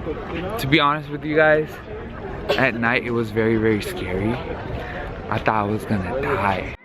To be honest with you guys, at night it was very, very scary. I thought I was gonna die.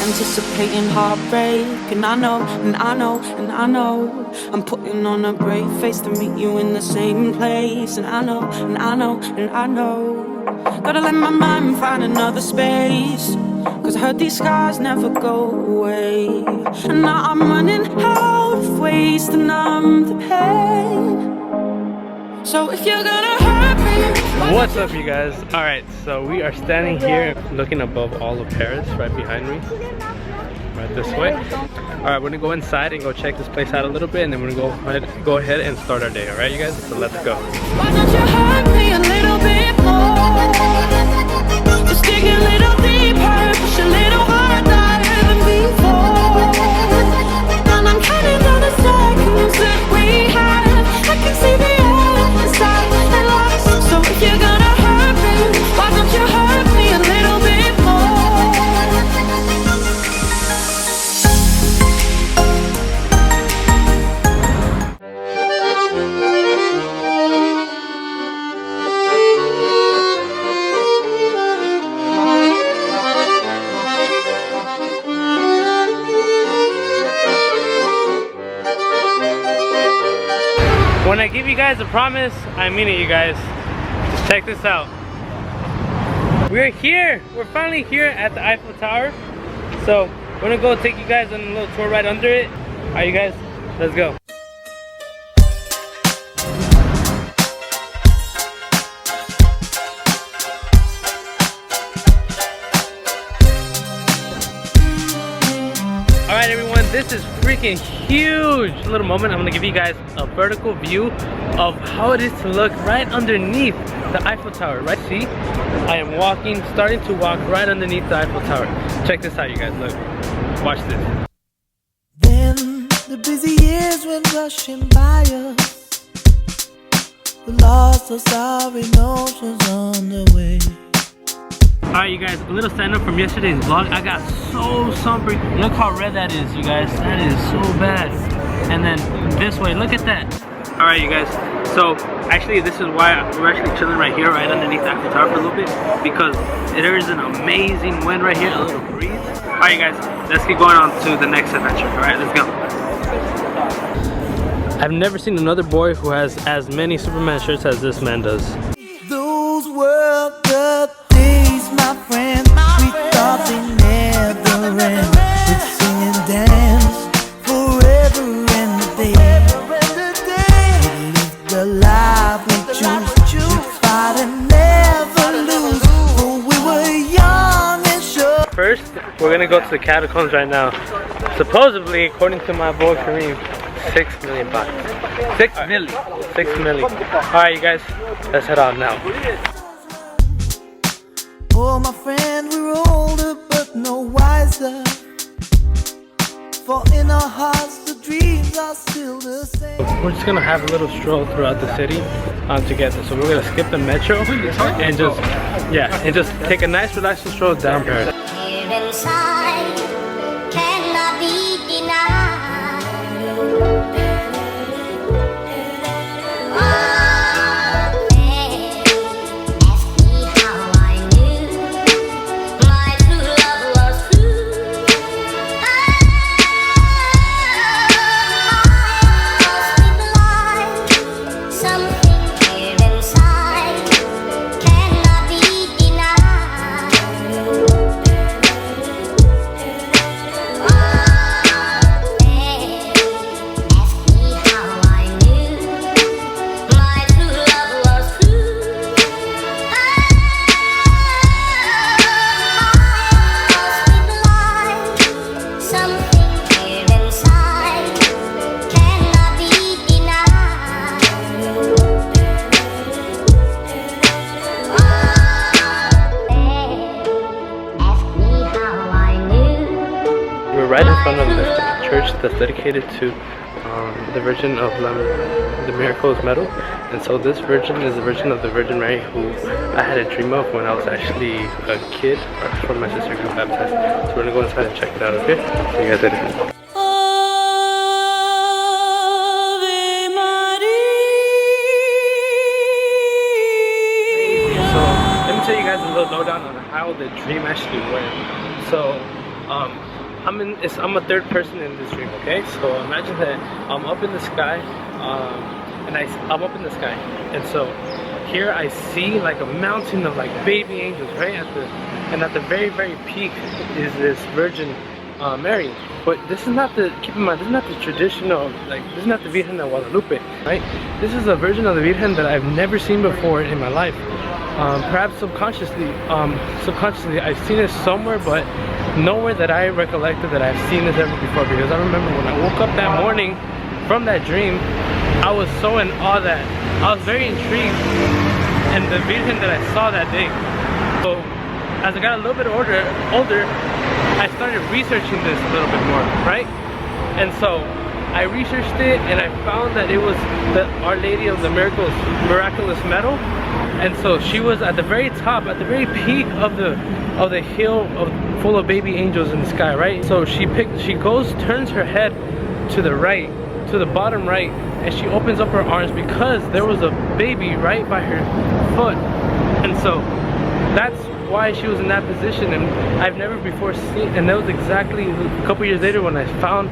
Anticipating heartbreak, and I know, and I know, and I know I'm putting on a brave face to meet you in the same place. And I know, and I know, and I know gotta let my mind find another space, cause I heard these scars never go away. And now I'm running out of ways to numb the pain. So if you're gonna hurt me, what's up you guys? Alright, so we are standing here looking above all of Paris, right behind me, right this way. Alright, we're gonna go inside and go check this place out a little bit, and then we're gonna go ahead and start our day. Alright you guys, so let's go. Why don't you hurt me a little bit more? Just dig a little deeper, push a little harder than before. And I'm counting down the seconds that we have. I can see the end inside and lost. So if you're gonna hurt me, why don't you hurt me a little bit more? When I give you guys a promise, I mean it you guys. Just check this out. We're here! We're finally here at the Eiffel Tower. So we're gonna go take you guys on a little tour right under it. Alright you guys, let's go. Alright everyone, this is freaking huge. A little moment, I'm gonna give you guys a vertical view of how it is to look right underneath the Eiffel Tower. Right, see? I am starting to walk right underneath the Eiffel Tower. Check this out you guys, look. Watch this. Then the busy years went rushing by us. We lost our sorry notions on the way. Alright you guys, a little stand up from yesterday's vlog. I got so sunburned. Look how red that is you guys. That is so bad. And then this way, look at that. Alright you guys, so actually this is why we're actually chilling right here, right underneath Eiffel Tower for a little bit, because there is an amazing wind right here, a little breeze. Alright you guys, let's get going on to the next adventure. Alright, let's go. I've never seen another boy who has as many Superman shirts as this man does. Those were the days, my friend. We thought they never end. We'd sing and dance forever and a day. We live the life we choose. We fight and never lose. For we were young and sure. First, we're gonna go to the Catacombs right now. Supposedly, according to my boy Kareem, 6 million bucks. 6 million. 6 million. Alright you guys, let's head on now. Oh my friend, we're older but no wiser. For in our hearts the dreams are still the same. We're just gonna have a little stroll throughout the city together. So we're gonna skip the metro and just take a nice relaxing stroll down Paris. Here inside cannot be denied. Right in front of the church that's dedicated to the Virgin of the Miracles medal, and so this virgin is the Virgin of the Virgin Mary who I had a dream of when I was actually a kid before my sister got baptized. So we're gonna go inside and check it out, okay? See you guys later. So let me tell you guys a little lowdown on how the dream actually went. So I'm a third person in this dream, okay? So imagine that I'm up in the sky, and I'm up in the sky, and so here I see like a mountain of like baby angels, right? At the very peak is this Virgin Mary. But this is not keep in mind, this is not the traditional, like this is not the Virgen de Guadalupe, right? This is a Virgin of the Virgen that I've never seen before in my life. Perhaps subconsciously I've seen it somewhere, but nowhere that I recollected that I've seen this ever before, because I remember when I woke up that morning from that dream, I was so in awe that I was very intrigued in the Virgen that I saw that day. So as I got a little bit older, I started researching this a little bit more, right? And so I researched it and I found that it was the Our Lady of the Miraculous Medal. And so she was at the very top, at the very peak of the hill full of baby angels in the sky, right? So she turns her head to the right, to the bottom right, and she opens up her arms because there was a baby right by her foot. And so that's why she was in that position, and I've never before seen, and that was exactly a couple years later when I found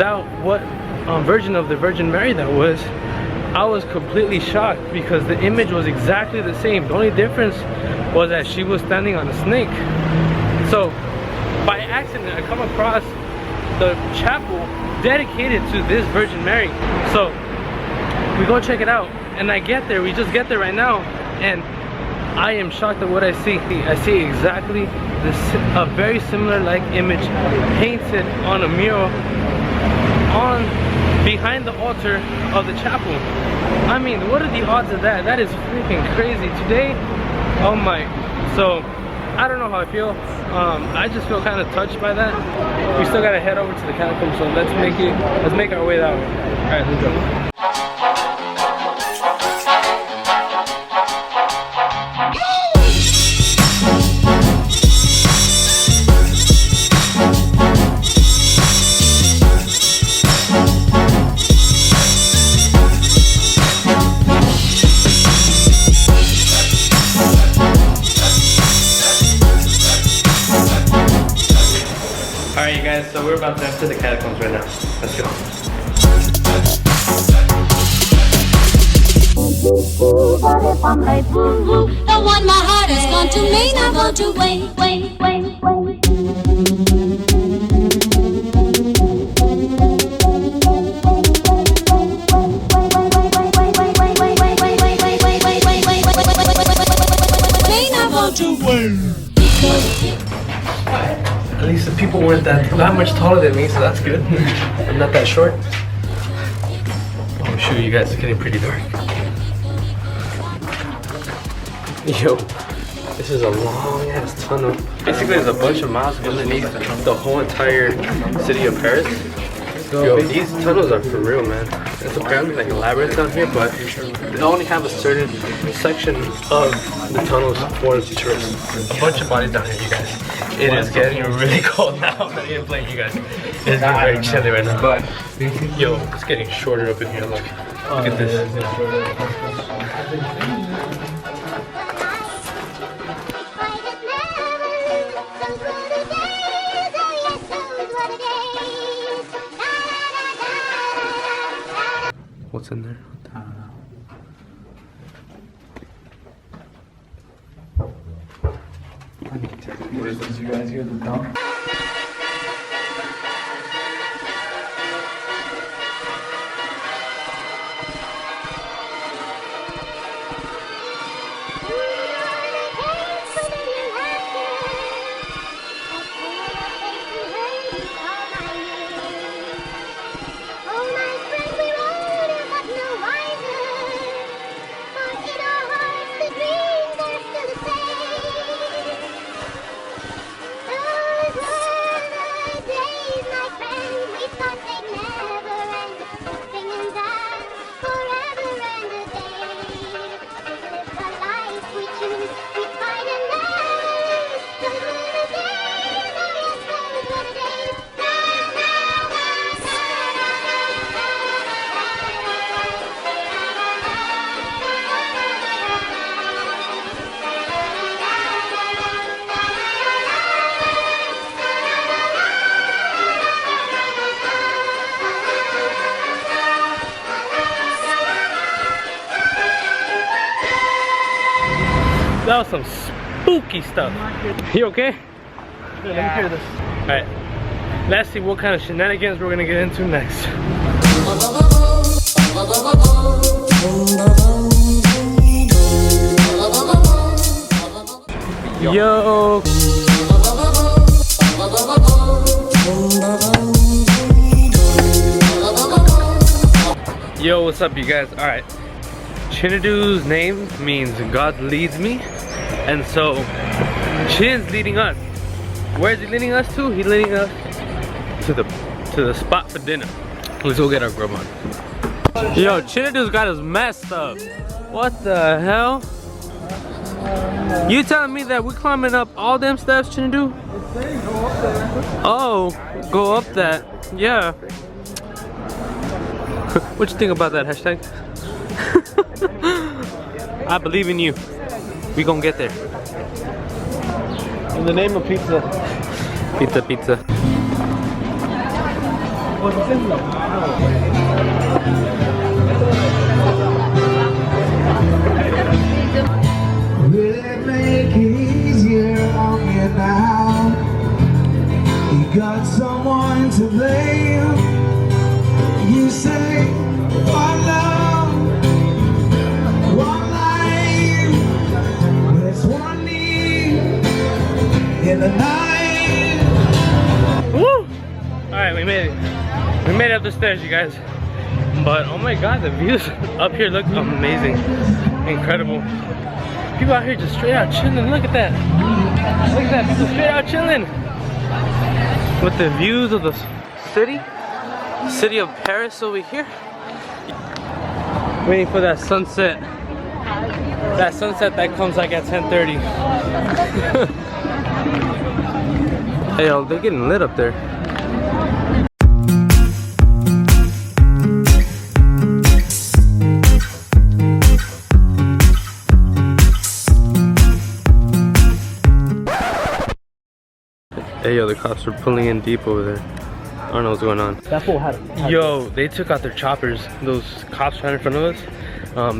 out what version of the Virgin Mary that was. I was completely shocked because the image was exactly the same. The only difference was that she was standing on a snake. So by accident I come across the chapel dedicated to this Virgin Mary. So we go check it out, and we just get there right now, and I am shocked at what I see. I see exactly a very similar like image painted on a mural behind the altar of the chapel. I mean, what are the odds of that? That is freaking crazy. Today, oh my, so I don't know how I feel. I just feel kind of touched by that. We still gotta head over to the Catacombs, so let's make our way that way. All right, let's go. Alright you guys, so we're about to enter the Catacombs right now. Let's go. The one my heart has gone to may not go to wait. May not go to wait. At least the people weren't that much taller than me, so that's good. I'm not that short. Oh shoot, you guys, it's getting pretty dark. Yo, this is a long ass tunnel. Basically, there's a bunch of miles underneath the whole entire city of Paris. Yo, these tunnels are for real, man. It's apparently like a labyrinth down here, but they only have a certain section of the tunnels for the tourists. A bunch of bodies down here, you guys. It is getting really cold now. I'm not even playing you guys. It's getting very chilly right now. But yo, it's getting shorter up in here. Look at this. What's in there? I don't know. What is this? You guys hear the thump? That was some spooky stuff. You okay? Let me hear this. Alright. Let's see what kind of shenanigans we're gonna get into next. Yo. Yo, what's up you guys? Alright. Chinadu's name means God leads me. And so Chin's leading us. Where's he leading us to? He's leading us to the spot for dinner. Let's go get our grub on. Yo, Chinadu's got us messed up. What the hell? You telling me that we're climbing up all them steps, Chinadu? Oh, go up that. Yeah. What you think about that hashtag? I believe in you. We gonna get there. In the name of pizza. Pizza, pizza. Will it make it easier on you now? You got someone to blame. You say, one love, one life. There's one need in the night. Woo! Alright, we made it. We made it up the stairs, you guys. But oh my god, the views up here look amazing. Incredible. People out here just straight out chilling. Look at that. Look at that. People straight out chilling. With the views of the city of Paris over here. Waiting for that sunset. That sunset that comes like at 10:30. Hey, yo, they're getting lit up there. Hey, yo, the cops are pulling in deep over there. I don't know what's going on. That fool had Yo, they took out their choppers. Those cops right in front of us.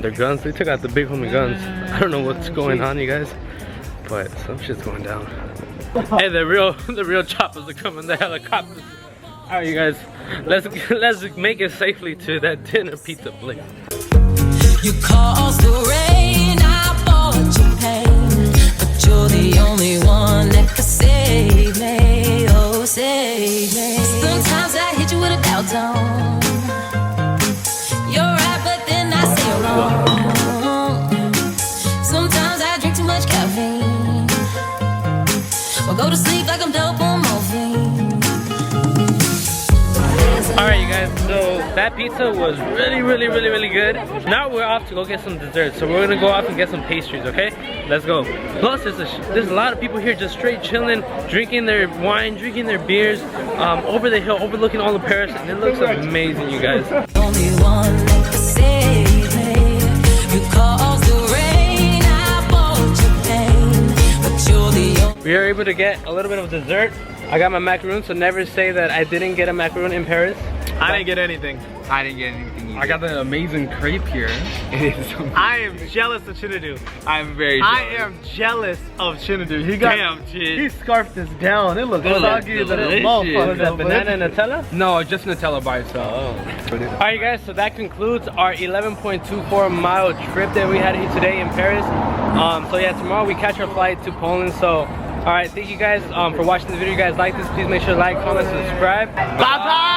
Their guns, they took out the big homie guns. I don't know what's going on, you guys. But some shit's going down. Hey, the real choppers are coming, the helicopters. Alright, you guys, let's make it safely to that dinner pizza place. You caused the rain, I bought you pain, but you're the only one that could save me, oh save me. Sometimes I hit you with a doubt tone. You're right, but then I say you're wrong. Sometimes I drink too much caffeine, or go to sleep like I'm dope on morphine. Alright, you guys, so that pizza was really good. Now we're off to go get some desserts. So we're gonna go off and get some pastries, okay? Let's go. Plus, there's a lot of people here just straight chilling, drinking their wine, drinking their beers, over the hill, overlooking all of Paris, and it looks amazing, you guys. Only one that can save me. You caused the rain, I bought you pain, but you're the only. We are able to get a little bit of dessert. I got my macaroon, so never say that I didn't get a macaroon in Paris. I didn't get anything. I didn't get anything either. I got the amazing crepe here. It is amazing. I am jealous of Chinadu. I'm very jealous. I am jealous of Chinadu. He got, Damn, Chin. he scarfed this down. It looks It looks soggy as a delicious. motherfucker. Was that banana and Nutella? No, just Nutella by itself. Alright, you guys, so that concludes our 11.24 mile trip that we had here today in Paris. So yeah, tomorrow we catch our flight to Poland. So alright, thank you guys for watching this video. You guys like this, please make sure to like, comment, subscribe. Bye-bye!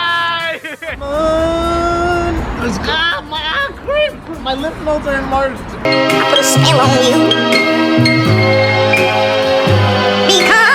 Let's go. My creep! My lymph nodes are enlarged. I put a spell on you because